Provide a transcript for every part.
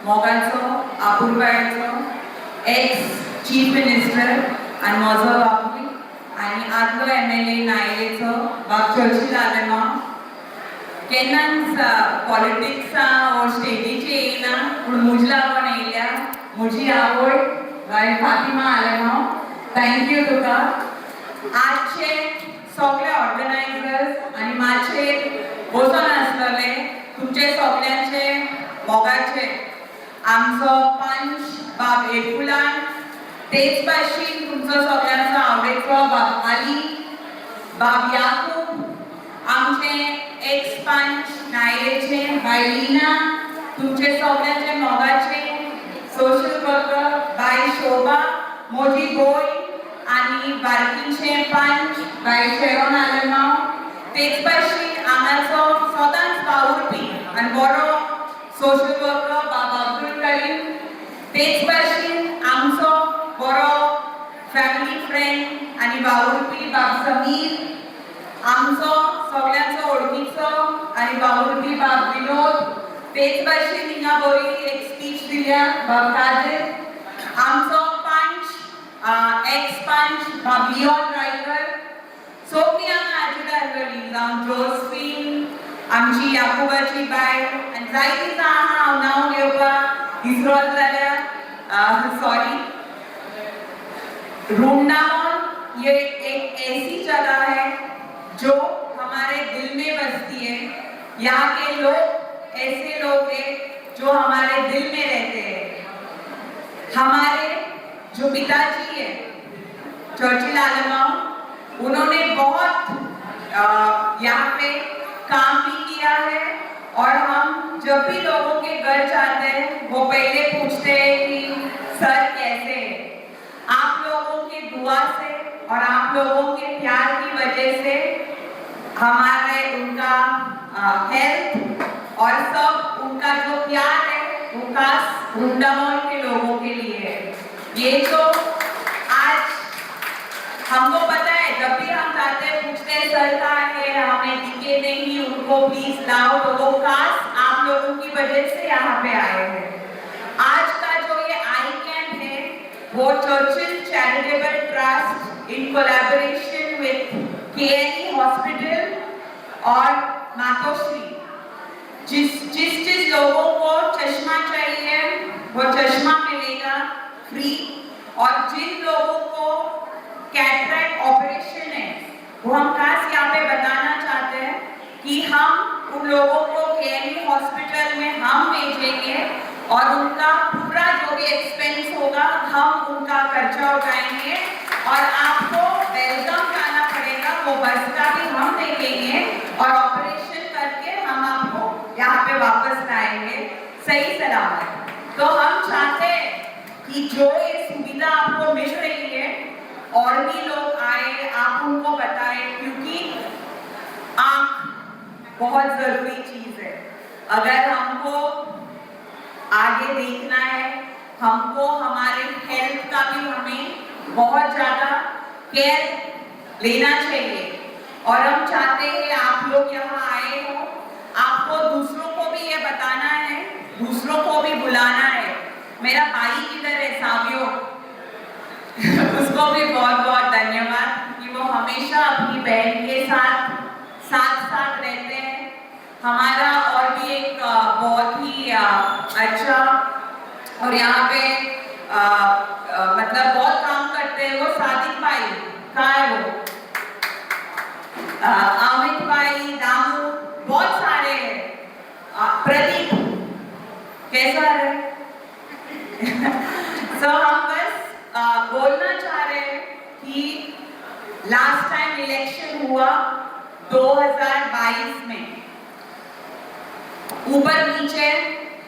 मोगाचो आपुरबायचो ex chief minister आनी म्हजो बापूय आनी आदलो MLA नायलेचो बाब चर्चील आलेलो केन्नाच पॉलिटिक्सा वो स्टेजीचे येयना पूण म्हजे लागून येयल्या म्हजी आवड बाय फातिमा आलेलो थँक्यू तुका आजचे सगळे ऑर्गनायझर्स आनी मातशे बसून आसलेले तुमचे सगळ्यांचे मोगाचे आमचो पंच बाब एकुलान तेच भाशेन तुमचो सगळ्यांचो आवडीचो बाब आली बाब याकूब आमचे एक्स पंच नायरेचे बाय लीना तुमचे सगळ्यांचे मोगाचे सोशल वर्कर बाय शोभा मोठी गोय आनी बार्कीचे पंच बाय शेरोन आलेमाव तेच भाशेन हांगाचो सदांच वावुरपी आनी बरो सोशल वर्कर बाब अब्दुल करीम तेच भाशेन आमचो बरो फॅमिली फ्रेंड आनी वावुरपी बाब समीर आमचो सगळ्यांचो ओळखीचो आनी वावुरपी बाब विनोद तेच भाशेन हिंगा बरी एक स्पीच दिल्या बाब कादर आमचो पंच एक्स पंच बाब लिओन रायकर सगळीं हांगा हाजीर आसलेलीं जावं जोस्फीन आमची याकुबाची बायल आनी जायतीं जाणां हांव नांव घेवपाक विसरत जाल्यार सॉरी वृंदावन ये एक ऐसी जगह है जो हमारे दिल में बसती है यहाँ के लोग ऐसे लोग हैं जो हमारे दिल में रहते हैं हमारे जो पिताजी है चर्चिल आलमाऊ उन्होंने बहुत यहाँ पे काम भी किया है और हम जब भी लोगों के घर जाते हैं वो पहले पूछते हैं कि सर कैसे हैं आप लोगों की दुआ से और आप लोगों के प्यार की वजह से हमारे उनका हेल्थ और सब उनका जो प्यार है वो खास वृंदावन के लोगों के लिए है ये तो आज हमको पता है जब भी हम जाते हैं पूछते हैं सर कहाँ है हमें दिखे नहीं उनको प्लीज लाओ तो वो खास आप लोगों की वजह से यहाँ पे आए हैं आज का जो ये आई कैंप है वो Churchill charitable trust in collaboration विद KLE हॉस्पिटल और मातोश्री जिस लोगों को चश्मा चाहिए वो चश्मा मिलेगा फ्री और जिन लोगों को कैटरेक्ट ऑपरेशन है वो हम खास यहाँ पे बताना चाहते हैं कि हम उन लोगों को KLE हॉस्पिटल में हम भेजेंगे और उनका पूरा जो भी एक्सपेंस होगा हम उनका खर्चा उठाएंगे और आपको वेलकम कराना पड़ेगा वो बस का भी हम देंगे और ऑपरेशन करके हम आपको यहाँ पे वापस लाएंगे सही सलामत तो हम चाहते हैं कि जो ये सुविधा आपको मिल रही है और भी लोग आए आप उनको बताएं क्योंकि आँख बहुत जरूरी चीज है अगर हमको आगे देखना है हमको हमारे हेल्थ का भी हमें बहुत ज्यादा केयर लेना चाहिए और हम चाहते हैं आप लोग यहाँ आए हो आपको दूसरों को भी ये बताना है दूसरों को भी बुलाना है मेरा भाई किधर है सावियो उसको भी बहुत बहुत धन्यवाद कि वो हमेशा अपनी बहन के साथ साथ रहते हैं हमारा और भी एक बहुत ही अच्छा और यहाँ पे मतलब बहुत काम करते हैं वो सादिक भाई कहाँ है वो अमित भाई दामू बहुत सारे हैं प्रदीप कैसा है so हम बस बोलना चाह रहे हैं कि लास्ट टाइम इलेक्शन हुआ 2022 में ऊपर नीचे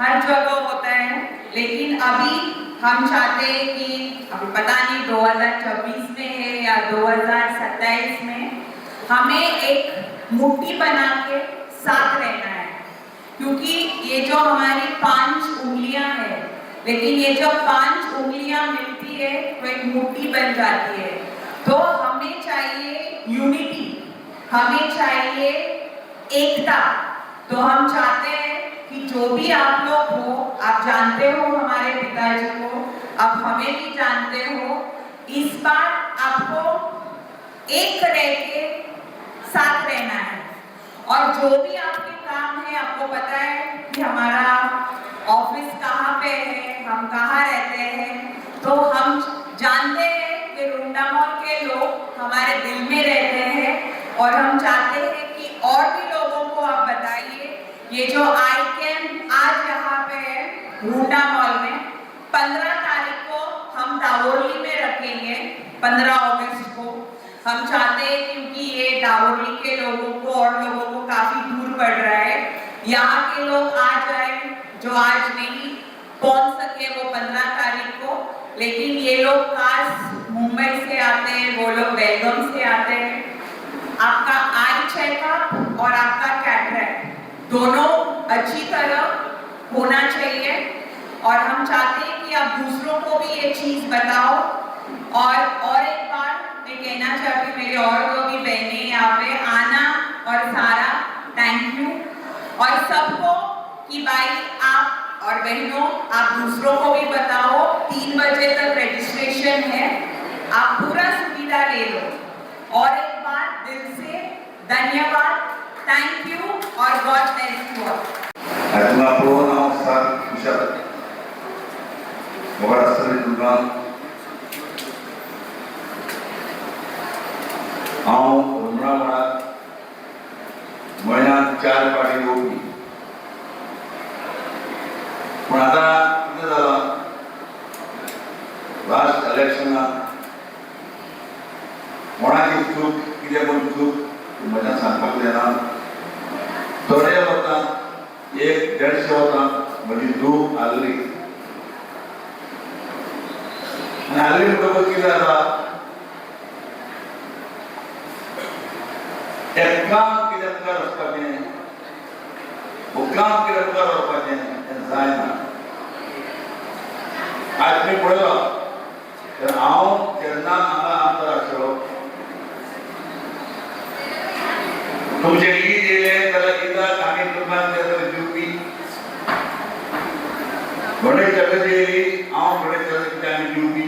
हर जगह होता है लेकिन अभी हम चाहते हैं कि अभी पता नहीं 2024 में है या 2027 में हमें एक मुट्ठी बना के साथ रहना है क्योंकि ये जो हमारी 5 उंगलियां हैं लेकिन ये जब 5 उंगलियां मिलती है तो एक मुट्ठी बन जाती है तो हमें चाहिए यूनिटी हमें चाहिए एकता तो हम चाहते हैं कि जो भी आप लोग हो, आप जानते हो हमारे पिताजी को, आप हमें भी जानते हो, इस बार आपको एक रह के साथ रहना है। और जो भी आपके काम है, आपको पता है कि हमारा ऑफिस कहाँ पे है, हम कहाँ रहते हैं, तो हम जानते हैं कि रुंडा मॉल के लोग हमारे दिल में रहते हैं और हम चाहते हैं कि और भी लोगों को आप बताइए। ये जो आई कैंप आज यहाँ पे है रुंडा मॉल में, 15 तारीख को हम दावोली में रखेंगे, 15 अगस्त को। हम चाहते हैं क्योंकि ये दावोली के लोगों को और लोगों को काफी दूर पड़ रहा है, यहाँ के लोग आ जाए जो आज नहीं पहुंच सके वो 15 तारीख को, लेकिन ये लोग खास मुंबई से आते हैं, वो लोग बेलगाम से आते हैं। आपका आई चेकअप और आपका कैटरेक्ट दोनों अच्छी तरह होना चाहिए और हम चाहते हैं कि आप दूसरों को भी ये चीज बताओ। और एक बार मैं कहना चाहती हूँ, मेरे और दो भी बहनें यहाँ पे, आना और सारा, थैंक यू। और सबको कि भाई आप और बहनों, आप दूसरों को भी बताओ, 3 बजे तक रजिस्ट्रेशन है, आप पूरा सुविधा ले लो। और एक बार दिल से धन्यवाद, थैंक यू और गॉड ब्लेस यू ऑल। महिन्यात 4 पाटी येवपी, पण आता कितें जालां, लास्ट इलेक्शनाक कोणाची चूक कितें कोण चूक म्हज्यान सांगपाक जायना। थोडे वतांत 1-150 वतांत म्हजी धूव हारली आनी हारली म्हणटकच कितें जाता, एक काम कितें मुखार वचपाचें, काम कितें मुखार व्हरपाचें हें जायना। आज तुमी पळयलो तर हांव जेन्ना हांगा आमदार आशिल्लो, तुमचें ईद येयलें जाल्यार ईदाक आमी तुमकां दिवपी, गणेश चतुर्थी येयली हांव गणेश चतुर्थीक आमी दिवपी,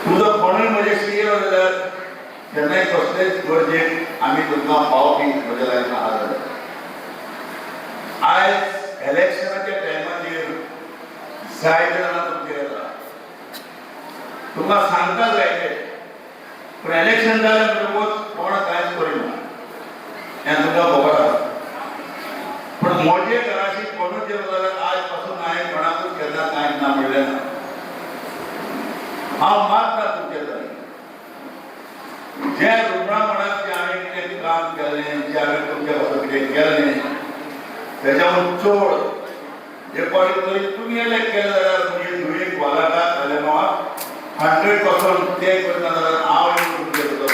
तुजो कोणूय म्हजेशी येयलो जाल्यार केन्नाय कसलेच गरजेक आमी तुमकां पावपी म्हज्या लायफांत आहा जाल्यार। आयज इलेक्शनाच्या टायमाचेर जायते जाणां तुमचे येता, तुमकां सांगता जायते, पूण इलेक्शन जालें म्हणटकूच कोण कांयच करिना हें तुमकां खबर आसा। पूण म्हजे घराशी कोणूच येलो जाल्यार आज पासून हांवें कोणाकूच केन्ना कांयच ना म्हणलें ना। हांव मागता तुमचे कडेन, जे रुग्णामणाक जे हांवें कितें काम केलें, जे हांवें तुमच्या खातीर कितें केलें, तेच्याहून चड एक फावटी तरी तुमी इलेक्ट केलें जाल्यार म्हजी धुयेक वालाकात जाल्यार म्हाका 100% ते करना जाल्यार हांव येवन तुमचे करतलो।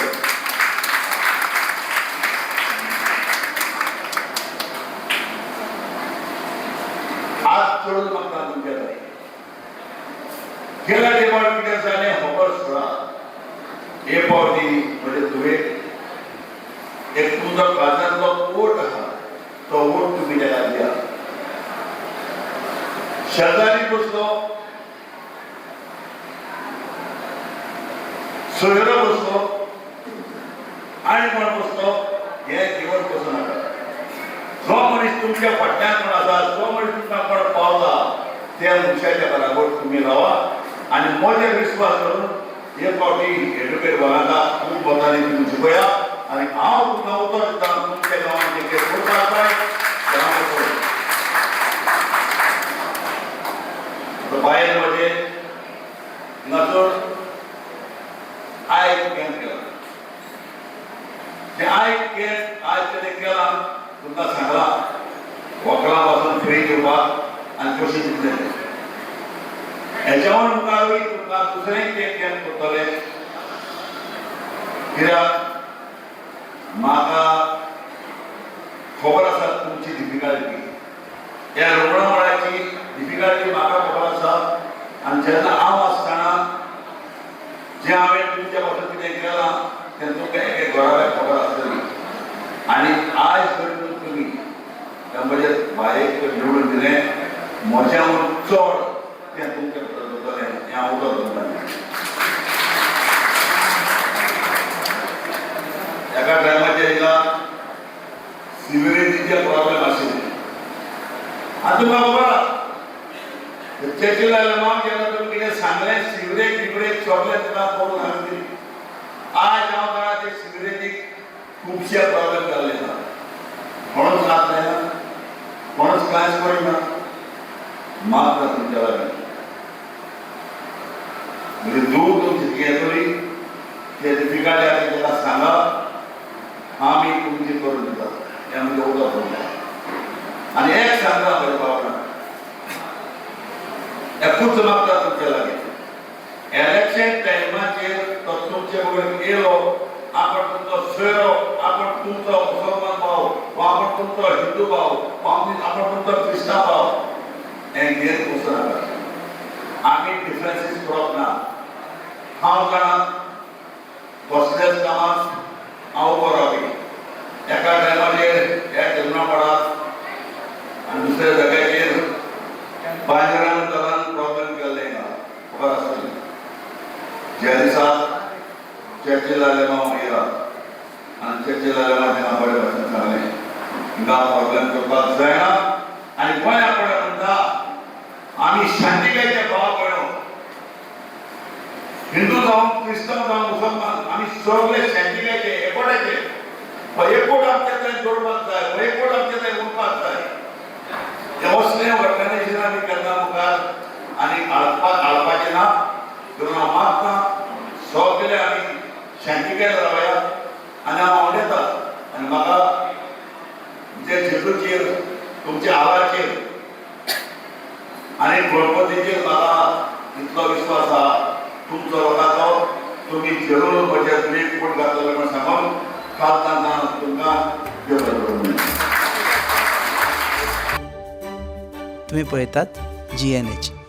आज चड मागता तुमचे कडेन, गेल्या तेवार कितें जालें खबर सोडा, हे फावटी म्हजे धुवेक एक तुमचो काजांतलो वोट आसा, तो वोट तुमी तेका दिया। शेजारी बसलो, सोयरो बसलो, आनी कोण बसलो, हें घेवन बसूं नाका। जो मनीस तुमच्या फाटल्यान कोण आसा, जो मनीस तुमकां कोण पावता, त्या मनशाच्या बराबर तुमी रावा आनी म्हजेर विश्वास करून हे फावटी एडुकेट वालांका खूब वतांनी तुमी जिखया आनी हांव तुमकां उतर दितां, तुमच्या गांवांत जे कितें करता आसाय तें हांव करतलों। भायर म्हजे नजर आय कॅम्प केला, तें आय कॅम्प आज कितें केलां तुमकां सांगलां, वखलां पासून फ्री दिवपाक आनी कशी दितले तें। हेच्यावर मुखारूय तुमकां दुसरें तें कॅम्प करतले, कित्याक म्हाका खबर आसा तुमची डिफिकल्टी, ह्या रुग्णमळाची डिफिकल्टी म्हाका खबर आसा। आनी जेन्ना हांव आसतना जें हांवें तुमच्या खातीर कितें केलां तें तुमकां एक एक घराब्याक खबर आसतली। आनी आज जर चड तें तुमचे भितर जातलें हें हांव उलोवंक सोदतां. एका टायमाचेर हिंगा सिवेरेजीचे प्रॉब्लेम आशिल्ले. आतां तुमकां खबर आसा चर्चिल आयलंड जेन्ना तुमी कितें सांगलें सिवरेज बिवरेज सगळें तुका पळोवन हाडून आज हांव म्हणा ते सिवरेजीक खुबशे प्रॉब्लेम जाल्ले आसा. कोणूच हात लायना, कोणूच कांयच करिना. मागता तुमच्या लागीं म्हणजे दूर तुमची येतली ते डिफिकल्टी आसा ताका सांगा आमी तुमची करून दिता. हें आमचें उदक पडटा आनी एक सांगता म्हज्या भावना एकूच मागता तुमच्या लागीं इलेक्शन टायमाचेर तो तुमचे कडेन येयलो आपण तुमचो सोयरो आपण तुमचो मुसलमान भाव वा आपण तुमचो हिंदू भाव वा आपण तुमचो क्रिस्तांव भाव हें घेवन वचूं नाका. आमी डिफरन्सीस करप ना. हांव जाणा कसल्याच कामाक हांव उबो रावपी. एका टायमाचेर ह्या जल्मापडात आनी दुसऱ्या जाग्याचेर बांजरान तरान प्रॉब्लेम केल्ले हिंगा खबर आसतली. ज्या दिसा चर्चिल आयलंड येयला आनी चर्चिल आयलंड हिंगा बरे भाशेन सांगलें हिंगा प्रॉब्लेम करपाक जायना आनी गोंया कडेन म्हणटा आमी शांतिकायेचे भाव भयणो हिंदू जावं क्रिस्तांव जावं मुसलमान आमी सगळे शांतिकायेचे एकोड्याचे एकूट आमचे थंय जोडपाक जाय एकूट आमचे थंय उरपाक जाय. असलें ऑर्गनायझेशन आमी केन्ना मुखार आनी हाडपाचें ना. देखून हांव मागता सगळे आमी शांतिकायेन रावया आनी हांव आवडटा आनी म्हाका तुमच्या जेजूचेर तुमच्या आवाचेर आनी गणपतीचेर म्हाका इतलो विश्वास आसा तुमचो लोकांचो तुमी जरूर म्हज्या दुयेंत पोट घातलेलो म्हण सांगून खातना तुमकां देव बरें करूं. तुम्ही पळयतात GNH.